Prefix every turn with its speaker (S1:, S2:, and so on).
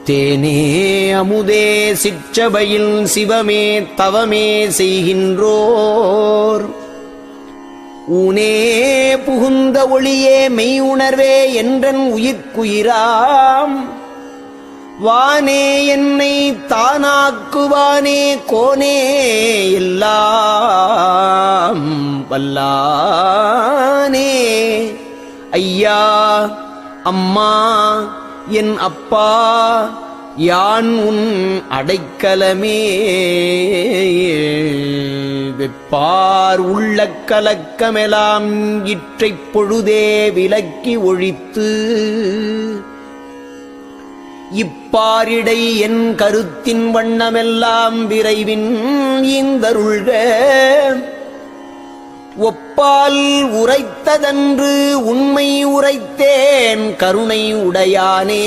S1: தேனே அமுதே சிற்றபையில் சிவமே தவமே செய்கின்றோர் ஊனே புகுந்த ஒளியே மெய் உணர்வே என்றன் உயிர்க்குயிராம் வானே என்னை தானாக்குவானே கோனே எல்லாம் வல்லானே ஐயா அம்மா என் அப்பா யான் உன் அடைக்கலமே வெப்பார் உள்ள கலக்கமெலாம் இற்றைப் பொழுதே விலக்கி ஒழித்து இப்பாரிடை என் கருத்தின் வண்ணமெல்லாம் விரைவின் ஈந்தருள்க ஒப்பால் உரைத்ததன்று உண்மை உரைத்தேன் கருணை உடையானே.